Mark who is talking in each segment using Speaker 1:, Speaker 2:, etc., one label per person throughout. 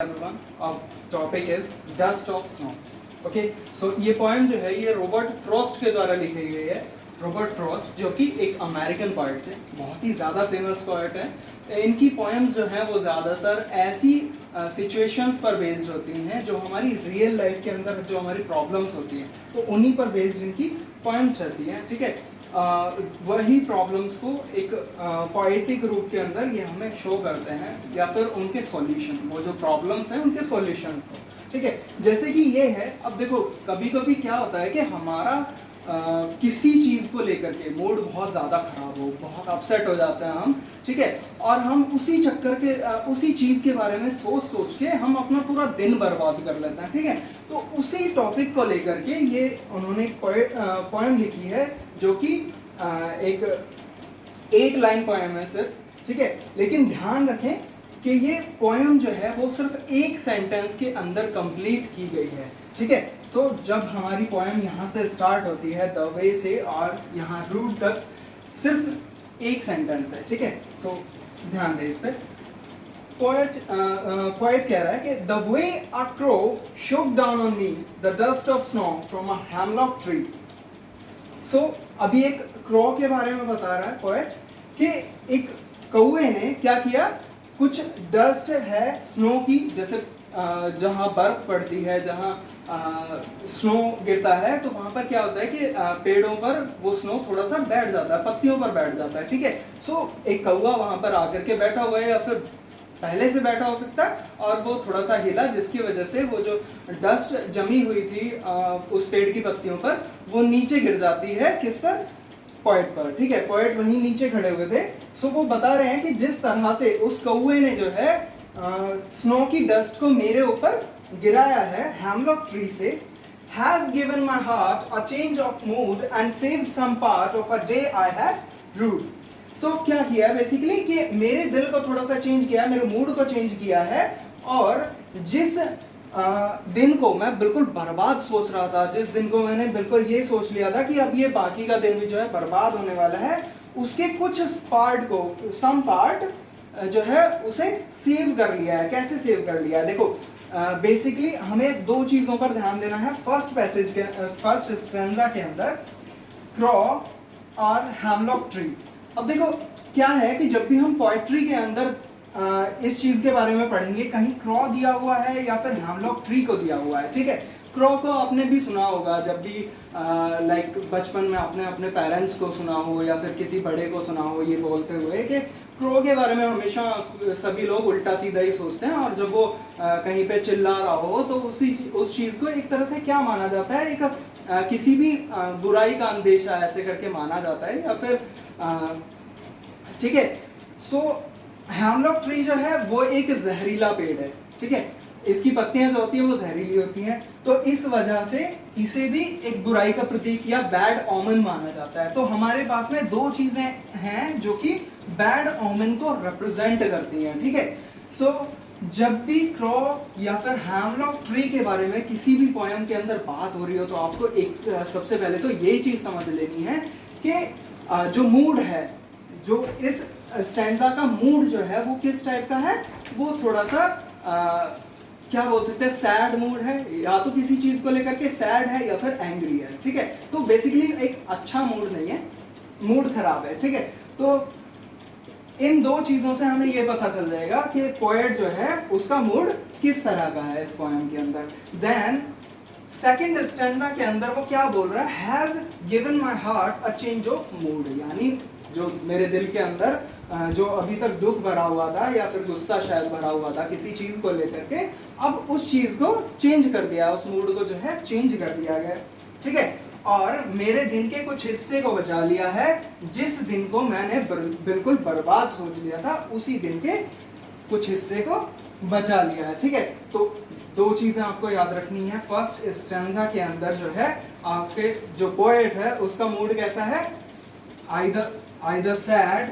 Speaker 1: everyone, our topic is Dust of Snow. Okay, so ये poem जो है ये रॉबर्ट फ्रॉस्ट के द्वारा लिखी गई है। रॉबर्ट फ्रॉस्ट जो कि एक अमेरिकन पोएट थे, बहुत ही ज़्यादा फेमस पोएट हैं। इनकी पोएम्स जो हैं वो ज़्यादातर ऐसी सिचुएशंस पर बेस्ड होती हैं जो हमारी रियल लाइफ के अंदर जो हमारी प्रॉब्लम्स होती हैं, तो उन्हीं पर बेस्ड इनकी पोएम्स रहती हैं। ठीक है, वही प्रॉब्लम्स को एक पोएटिक रूप के अंदर ये हमें शो करते हैं, या फिर उनके सॉल्यूशन, वो जो प्रॉब्लम्स हैं उनके सॉल्यूशंस को। ठीक है, जैसे कि ये है, अब देखो कभी कभी क्या होता है कि हमारा किसी चीज़ को लेकर के मूड बहुत ज़्यादा ख़राब हो, बहुत अपसेट हो जाते हैं हम। ठीक है, और हम उसी चक्कर के उसी चीज़ के बारे में सोच सोच के हम अपना पूरा दिन बर्बाद कर लेते हैं। ठीक है, तो उसी टॉपिक को लेकर के ये उन्होंने पोएम लिखी है जो कि एक 8 लाइन पोएम है सिर्फ। ठीक है, लेकिन ध्यान रखें कि ये पोएम जो है वो सिर्फ एक सेंटेंस के अंदर कंप्लीट की गई है। ठीक है, सो जब हमारी पोएम यहाँ से स्टार्ट होती है द वे से, और यहाँ रूट तक सिर्फ एक सेंटेंस है। ठीक है, सो ध्यान दें इस पर। पोएट कह रहा है कि the way a crow shook down on me the dust of snow from a hemlock tree। सो अभी एक क्रो के बारे में बता रहा है पोएट कि एक कौवे ने क्या किया, कुछ डस्ट है स्नो की, जैसे जहाँ बर्फ पड़ती है, जहाँ स्नो गिरता है, तो वहाँ पर क्या होता है कि पेड़ों पर वो स्नो थोड़ा सा बैठ जाता है, पत्तियों पर बैठ जाता है। ठीक है, सो एक कौवा वहाँ पर आकर के बैठा हुआ है, या फिर पहले से बैठा हो सकता है, और वो थोड़ा सा हिला, जिसकी वजह से वो जो डस्ट जमी हुई थी उस पेड़ की पत्तियों पर, वो नीचे गिर जाती है। किस पर? पोएट पर। ठीक है, पोएट वहीं नीचे खड़े हुए थे। सो वो बता रहे हैं कि जिस तरह से उस कौवे ने जो है स्नो की डस्ट को मेरे ऊपर गिराया है हेमलॉक ट्री से, has given my heart a change of mood and saved some part of a day I had rued. So क्या किया बेसिकली कि मेरे दिल को थोड़ा सा चेंज किया, मेरे मूड को चेंज किया है, और जिस दिन को मैं बिल्कुल बर्बाद सोच रहा था, जिस दिन को मैंने बिल्कुल ये सोच लिया था कि अब ये बाकी का दिन भी जो है बर्बाद होने वाला है, उसके कुछ पार्ट को, सम पार्ट जो है उसे सेव कर लिया है। कैसे सेव कर लिया है? देखो बेसिकली हमें दो चीज़ों पर ध्यान देना है। फर्स्ट पैसेज के फर्स्ट स्ट्रेंजा के अंदर क्रॉ और हेमलॉक ट्री। अब देखो क्या है कि जब भी हम पोएट्री के अंदर इस चीज़ के बारे में पढ़ेंगे, कहीं क्रॉ दिया हुआ है या फिर हेमलॉक ट्री को दिया हुआ है। ठीक है, क्रॉ को आपने भी सुना होगा, जब भी लाइक बचपन में आपने अपने पेरेंट्स को सुना हो या फिर किसी बड़े को सुना हो ये बोलते हुए कि क्रो के बारे में हमेशा सभी लोग उल्टा सीधा ही सोचते हैं, और जब वो कहीं पे चिल्ला रहा हो तो उस चीज़ को एक तरह से क्या माना जाता है, एक किसी भी बुराई का अंदेशा ऐसे करके माना जाता है, या फिर ठीक है। सो हेमलॉक ट्री जो है वो एक जहरीला पेड़ है। ठीक है, इसकी पत्तियां जो होती हैं वो जहरीली होती हैं, तो इस वजह से इसे भी एक बुराई का प्रतीक या बैड ओमन माना जाता है। तो हमारे पास में दो चीजें हैं जो कि बैड ओमन को रिप्रेजेंट करती हैं। ठीक है, सो जब भी क्रॉ या फिर हेमलॉक ट्री के बारे में किसी भी पोएम के अंदर बात हो रही हो, तो आपको एक सबसे पहले तो ये चीज समझ लेनी है कि जो मूड है, जो इस स्टैंजा का मूड जो है वो किस टाइप का है, वो थोड़ा सा क्या बोल सकते हैं, सैड मूड है, या तो किसी चीज को लेकर के सैड है या फिर एंग्री है। ठीक है, तो बेसिकली एक अच्छा मूड नहीं है, मूड खराब है। ठीक है, तो इन दो चीजों से हमें ये पता चल जाएगा कि पोएट जो है उसका मूड किस तरह का है इस पोएम के अंदर। देन सेकंड स्टैंजा के अंदर वो क्या बोल रहा है, has given my heart a change of mood, यानी जो मेरे दिल के अंदर जो अभी तक दुख भरा हुआ था या फिर गुस्सा शायद भरा हुआ था किसी चीज को लेकर के, अब उस चीज को चेंज कर दिया, उस मूड को जो है चेंज कर दिया गया। ठीक है, और मेरे दिन के कुछ हिस्से को बचा लिया है, जिस दिन को मैंने बिल्कुल बर्बाद सोच लिया था, उसी दिन के कुछ हिस्से को बचा लिया है। ठीक है, तो दो चीजें आपको याद रखनी है। फर्स्ट स्टैंजा के अंदर जो है आपके जो पोएट है उसका मूड कैसा है, either sad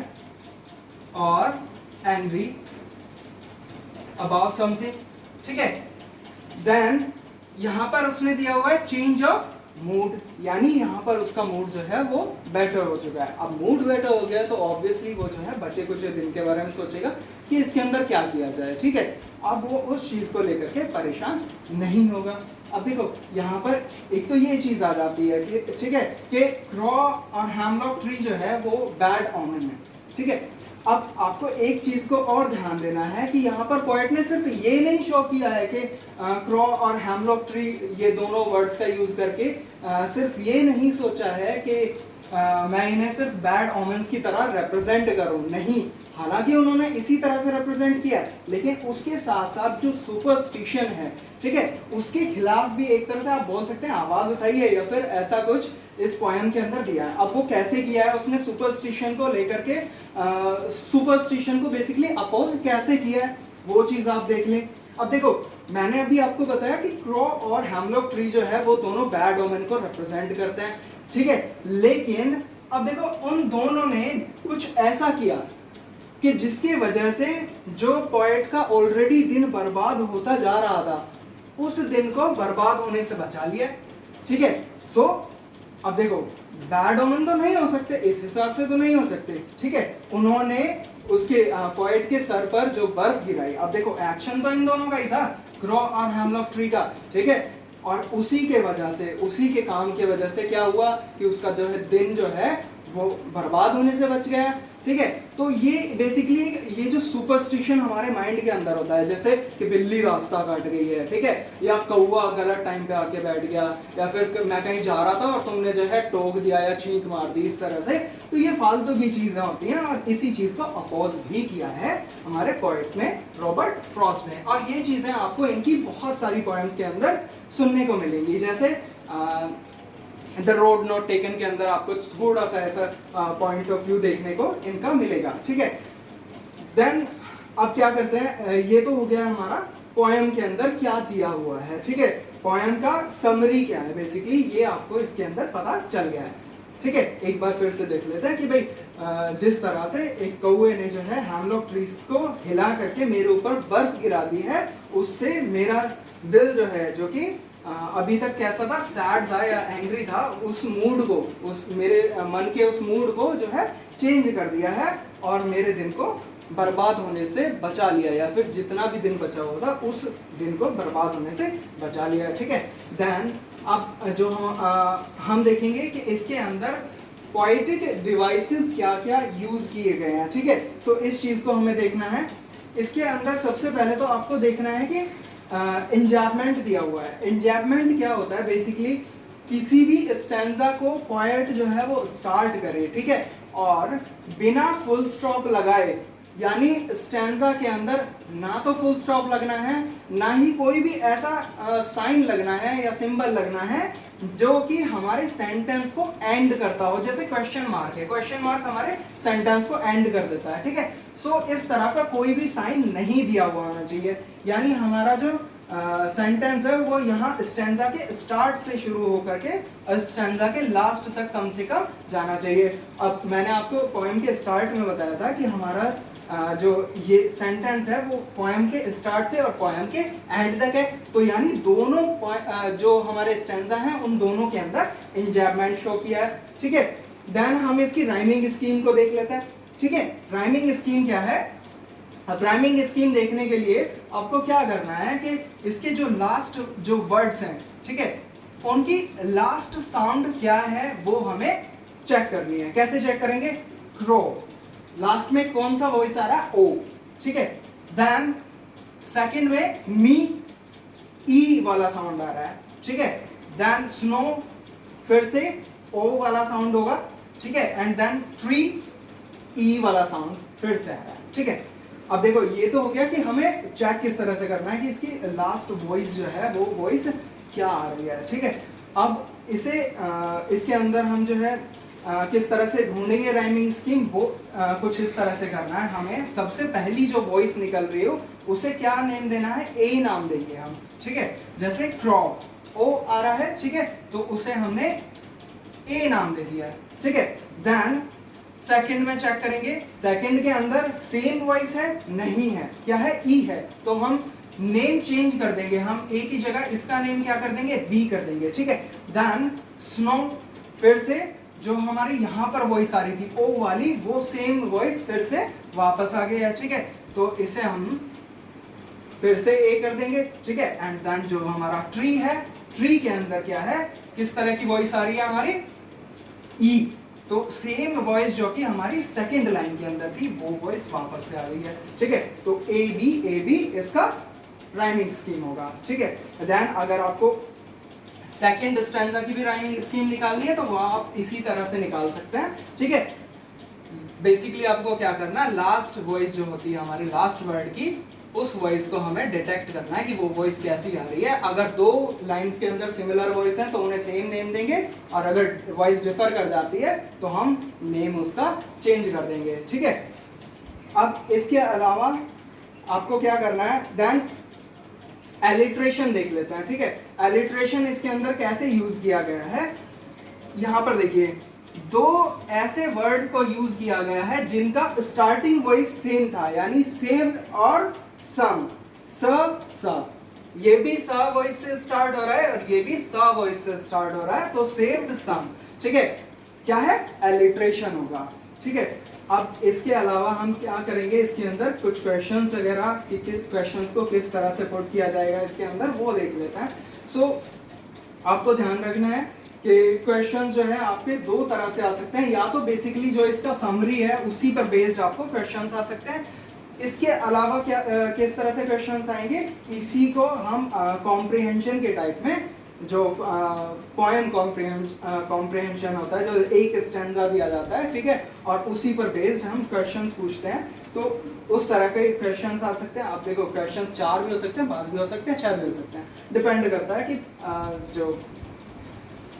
Speaker 1: or angry about something। ठीक है, देन यहाँ पर उसने दिया हुआ है चेंज ऑफ मूड, यानी यहाँ पर उसका मूड जो है वो बेटर हो चुका है। अब मूड बेटर हो गया है तो ऑब्वियसली वो जो है बचे कुछ दिन के बारे में सोचेगा कि इसके अंदर क्या किया जाए। ठीक है, अब वो उस चीज को लेकर के परेशान नहीं होगा। अब देखो यहाँ पर एक तो ये चीज आ जाती है कि ठीक है कि क्रॉ और हेमलॉक ट्री जो है वो बैड ओमेन है, ठीक है। अब आपको एक चीज को और ध्यान देना है कि यहाँ पर पोएट ने सिर्फ ये नहीं शो किया है कि क्रॉ और हेमलॉक ट्री ये दोनों वर्ड्स का यूज करके सिर्फ ये नहीं सोचा है कि मैं इन्हें सिर्फ बैड ओमेंस की तरह रिप्रेजेंट करूं, नहीं, हालांकि उन्होंने इसी तरह से रिप्रेजेंट किया, लेकिन उसके साथ साथ जो सुपरस्टिशन है, ठीक है, उसके खिलाफ भी एक तरह से आप बोल सकते हैं आवाज उठाई है, या फिर ऐसा कुछ इस पोएम के अंदर दिया है। अब वो कैसे किया है, उसने सुपरस्टिशन को लेकर के सुपरस्टिशन को बेसिकली अपोज कैसे किया है वो चीज आप देख लें। अब देखो मैंने अभी आपको बताया कि क्रॉ और हेमलॉक ट्री जो है वो दोनों बैड ओमेन को रिप्रेजेंट करते हैं, ठीक है, लेकिन अब देखो उन दोनों ने कुछ ऐसा किया कि जिसकी वजह से जो पोएट का ऑलरेडी दिन बर्बाद होता जा रहा था उस दिन को बर्बाद होने से बचा लिया, ठीक है। सो अब देखो बैड ओमेन तो नहीं हो सकते, इस हिसाब से तो नहीं हो सकते, ठीक है। उन्होंने उसके पोएट के सर पर जो बर्फ गिराई, अब देखो एक्शन तो इन दोनों का ही था, क्रॉ और हेमलॉक ट्री का, ठीक है, और उसी के वजह से, उसी के काम के वजह से क्या हुआ कि उसका जो है दिन जो है वो बर्बाद होने से बच गया, ठीक है। तो ये बेसिकली ये जो सुपरस्टिशन हमारे माइंड के अंदर होता है, जैसे कि बिल्ली रास्ता काट गई है, ठीक है, या कौवा गलत टाइम पे आके बैठ गया, या फिर मैं कहीं जा रहा था और तुमने जो है टोक दिया या छींक मार दी, इस तरह से। तो ये फालतू की चीजें होती हैं और इसी चीज को अपोज भी किया है हमारे पोएट ने, रॉबर्ट फ्रॉस्ट ने। और ये चीजें आपको इनकी बहुत सारी पोएम्स के अंदर सुनने को मिलेंगी, जैसे द रोड नॉट टेकन के अंदर आपको थोड़ा सा ऐसा पॉइंट ऑफ व्यू देखने को इनका मिलेगा, ठीक है। देन अब क्या करते हैं, ये तो हो गया हमारा पोएम के अंदर क्या दिया हुआ है, ठीक है, पोएम का समरी क्या है, बेसिकली ये आपको इसके अंदर पता चल गया है, ठीक है। एक बार फिर से देख लेते हैं कि भाई जिस तरह से एक कौवे ने जो है हेमलॉक ट्रीज को हिला करके मेरे ऊपर बर्फ गिरा दी है, उससे मेरा दिल जो है, जो कि अभी तक कैसा था, सैड था या एंग्री था, उस मूड को, उस मेरे मन के उस मूड को जो है चेंज कर दिया है और मेरे दिन को बर्बाद होने से बचा लिया, या फिर जितना भी दिन बचा हुआ था उस दिन को बर्बाद होने से बचा लिया, ठीक है। देन अब जो हम देखेंगे कि इसके अंदर पोएटिक डिवाइसेस क्या क्या यूज किए गए हैं, ठीक है। सो इस चीज को हमें देखना है। इसके अंदर सबसे पहले तो आपको देखना है कि इंजैपमेंट दिया हुआ है। इंजैपमेंट क्या होता है, बेसिकली किसी भी स्टैंजा को पोएट जो है वो स्टार्ट करे, ठीक है, और बिना फुल स्टॉप लगाए, यानी स्टैंजा के अंदर ना तो फुल स्टॉप लगना है, ना ही कोई भी ऐसा साइन लगना है या सिंबल लगना है जो कि हमारे सेंटेंस को एंड करता हो, जैसे क्वेश्चन मार्क है, क्वेश्चन मार्क हमारे सेंटेंस को एंड कर देता है, ठीक है। सो इस तरह का कोई भी साइन नहीं दिया हुआ होना चाहिए, यानी हमारा जो सेंटेंस है वो यहाँ स्टैंजा के स्टार्ट से शुरू होकर के स्टैंजा के लास्ट तक कम से कम जाना चाहिए। अब मैंने आपको पोएम के स्टार्ट में बताया था कि हमारा जो ये सेंटेंस है वो पोएम के स्टार्ट से और पोएम के एंड तक है, तो यानी दोनों जो हमारे स्टैंजा हैं उन दोनों के अंदर इंजैपमेंट शो किया है, ठीक है। देन हम इसकी राइमिंग स्कीम को देख लेते हैं, ठीक है। राइमिंग स्कीम क्या है, अब राइमिंग स्कीम देखने के लिए आपको क्या करना है कि इसके जो लास्ट जो वर्ड्स हैं, ठीक है, उनकी लास्ट साउंड क्या है वो हमें चेक करनी है। कैसे चेक करेंगे, क्रो, लास्ट में कौन सा वॉइस आ रहा है, ओ, ठीक है। देन सेकंड में मी, ई वाला साउंड आ रहा है, ठीक है। देन स्नो, फिर से ओ वाला साउंड होगा, ठीक है। एंड देन ट्री, ई वाला साउंड फिर से आ रहा है, ठीक है। अब देखो ये तो हो गया कि हमें चेक किस तरह से करना है कि इसकी लास्ट वॉइस जो है वो वॉइस क्या आ रही है, ठीक है। अब इसे इसके अंदर हम जो है किस तरह से ढूंढेंगे राइमिंग स्कीम, वो कुछ इस तरह से करना है। हमें सबसे पहली जो वॉइस निकल रही हो उसे क्या नेम देना है, ए नाम देंगे हम, ठीक है। जैसे क्रॉ, ओ आ रहा है, ठीक है, तो उसे हमने ए नाम दे दिया है, ठीक है। देन सेकंड में चेक करेंगे, सेकंड के अंदर सेम वॉइस है, नहीं है, क्या है, ई है, तो हम नेम चेंज कर देंगे, हम ए की जगह इसका नेम क्या कर देंगे, बी कर देंगे, ठीक है। देन स्नो, फिर से जो हमारे यहाँ पर वॉइस आ रही थी ओ वाली, वो सेम वॉइस फिर से वापस आ गई है, ठीक है। तो इसे हम फिर से ए कर देंगे, ठीक है। एंड देन जो हमारा ट्री है, ट्री के अंदर क्या है, किस तरह की वॉइस आ रही है हमारी, ई। तो सेम वॉइस जो कि हमारी सेकंड लाइन के अंदर थी वो वॉइस वापस से आ रही है, ठीक है। तो ए बी इसका राइमिंग स्कीम होगा, ठीक है। देन अगर आपको सेकंड स्टैंजा की भी राइमिंग स्कीम निकालनी है तो वो आप इसी तरह से निकाल सकते हैं, ठीक है। बेसिकली आपको क्या करना है, लास्ट वॉइस जो होती है हमारी लास्ट वर्ड की, उस वॉइस को हमें डिटेक्ट करना है कि वो वॉइस कैसी आ रही है। अगर दो लाइंस के अंदर सिमिलर वॉइस है तो उन्हें सेम नेम देंगे, और अगर वॉइस डिफर कर जाती है तो हम नेम उसका चेंज कर देंगे, ठीक है। अब इसके अलावा आपको क्या करना है, देन एलिट्रेशन देख लेते हैं, ठीक है। एलिट्रेशन इसके अंदर कैसे यूज किया गया है, यहां पर देखिए दो ऐसे वर्ड को यूज किया गया है जिनका स्टार्टिंग वॉइस सेम था, यानी सेव्ड और सम, स, ये भी स वॉइस से स्टार्ट हो रहा है और ये भी स वॉइस से स्टार्ट हो रहा है, तो सेव्ड सम, ठीक है। क्या है, एलिट्रेशन होगा, ठीक है। अब इसके अलावा हम क्या करेंगे, इसके अंदर कुछ क्वेश्चंस वगैरह, क्वेश्चंस को किस तरह से पुट किया जाएगा इसके अंदर वो देख लेते हैं। सो आपको ध्यान रखना है कि क्वेश्चंस जो है आपके दो तरह से आ सकते हैं, या तो बेसिकली जो इसका समरी है उसी पर बेस्ड आपको क्वेश्चंस आ सकते हैं। इसके अलावा क्या किस तरह से क्वेश्चंस आएंगे, इसी को हम कॉम्प्रिहेंशन के टाइप में, जो पोएम कॉम्प्रिहेंशन होता है, जो एक स्टैंजा दिया जाता है, ठीक है, और उसी पर बेस्ड हम क्वेश्चंस पूछते हैं, तो उस तरह के क्वेश्चंस आ सकते हैं। आप देखो क्वेश्चंस 4 भी हो सकते हैं, 5 भी हो सकते हैं, 6 भी हो सकते हैं, डिपेंड करता है कि जो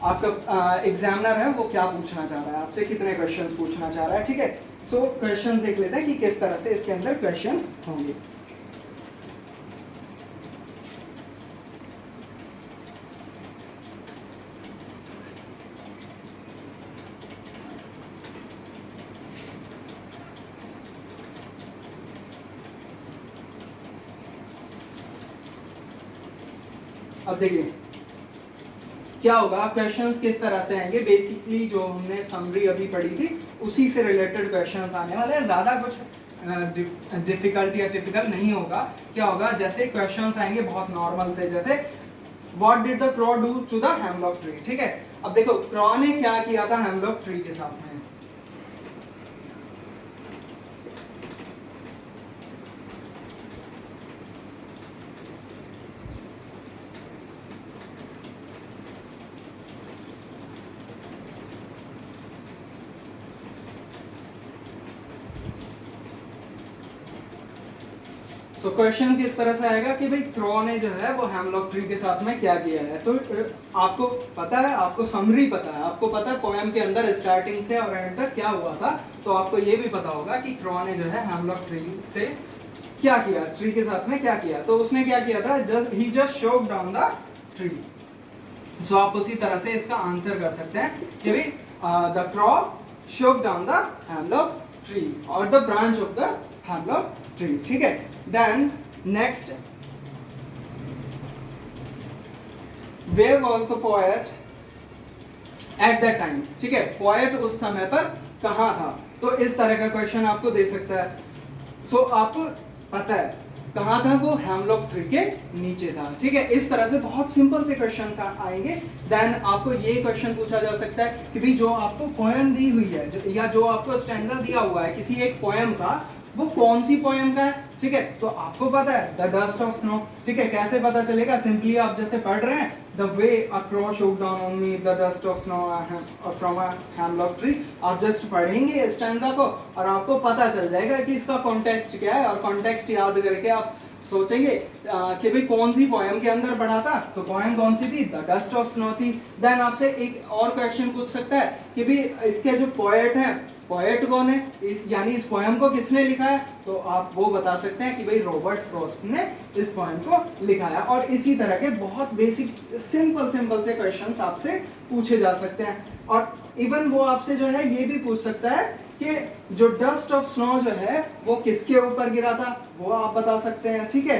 Speaker 1: आपका एग्जामिनर है वो क्या पूछना चाह रहा है आपसे, कितने क्वेश्चंस पूछना चाह रहा है, ठीक है। सो क्वेश्चंस देख लेते हैं कि किस तरह से इसके अंदर क्वेश्चंस होंगे। अब देखिए क्या होगा, क्वेश्चंस किस तरह से आएंगे, बेसिकली जो हमने समरी अभी पढ़ी थी उसी से रिलेटेड क्वेश्चंस आने वाले हैं, ज्यादा कुछ डिफिकल्ट या टिपिकल नहीं होगा। क्या होगा, जैसे क्वेश्चंस आएंगे बहुत नॉर्मल से, जैसे what did the crow do to the hemlock tree, ठीक है। अब देखो क्रॉ ने क्या किया था हेमलॉक ट्री के साथ में, तो क्वेश्चन किस तरह से आएगा कि भाई क्रॉ ने जो है वो हेमलॉक ट्री के साथ में क्या किया है। तो आपको पता है, आपको समरी पता है, आपको पता है पोएम के अंदर स्टार्टिंग से और एंड तक क्या हुआ था, तो आपको ये भी पता होगा कि क्रॉ ने जो है हेमलॉक ट्री से क्या किया, ट्री के साथ में क्या किया। तो उसने क्या किया था, ही जस्ट शोक डाउन द ट्री। सो आप उसी तरह से इसका आंसर कर सकते हैं कि भाई द क्रॉ शोक डाउन द हेमलॉक ट्री और the branch of the hemlock tree, ठीक है। Then next, where was the poet at that time, ठीक है, poet उस समय पर कहाँ था। तो इस तरह का क्वेश्चन आपको दे सकता है। सो आपको पता है कहाँ था वो, हेमलॉक ट्री के नीचे था, ठीक है। इस तरह से बहुत सिंपल से क्वेश्चन आएंगे। देन आपको ये क्वेश्चन पूछा जा सकता है कि भाई जो आपको पोएम दी हुई है या जो आपको स्टैंजा दिया हुआ है किसी एक पोएम का, वो कौन सी पोएम का है, ठीक है। तो आपको पता है द डस्ट ऑफ स्नो, ठीक है। कैसे पता चलेगा, सिंपली आप जैसे पढ़ रहे हैं, द वे अ क्रॉ शोक down on me the dust of snow from a hemlock tree. आप जस्ट पढ़ेंगे स्टैंजा को और आपको पता चल जाएगा कि इसका कॉन्टेक्स्ट क्या है, और कॉन्टेक्स्ट याद करके आप सोचेंगे कि भाई कौन सी पोएम के अंदर पढ़ा था, तो पोएम कौन सी थी, द डस्ट ऑफ स्नो थी। देन आपसे एक और क्वेश्चन पूछ सकता है कि भाई इसके जो पोएट हैं, पोएट कौन है, यानी इस पोएम को किसने लिखा है, तो आप वो बता सकते हैं कि भाई रॉबर्ट फ्रॉस्ट ने इस पोएम को लिखा है। और इसी तरह के बहुत बेसिक सिंपल से क्वेश्चंस आपसे पूछे जा सकते हैं। और इवन वो आपसे जो है ये भी पूछ सकता है कि जो डस्ट ऑफ स्नो जो है वो किसके ऊपर गिरा था, वो आप बता सकते हैं, ठीक है।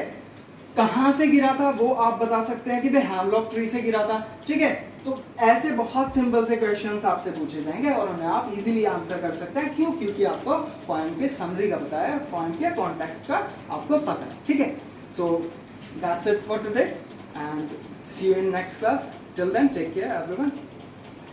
Speaker 1: कहां से गिरा था वो आप बता सकते हैं कि भाई हेमलॉक ट्री से गिरा था, ठीक है। तो ऐसे बहुत सिंपल से क्वेश्चंस आपसे पूछे जाएंगे और उन्हें आप इजीली आंसर कर सकते हैं। क्यों, क्योंकि आपको पोएम के समरी का पता है, पोएम के कॉन्टेक्स्ट का आपको पता है, ठीक है। So that's it for today, and see you in next class. Till then, take care everyone.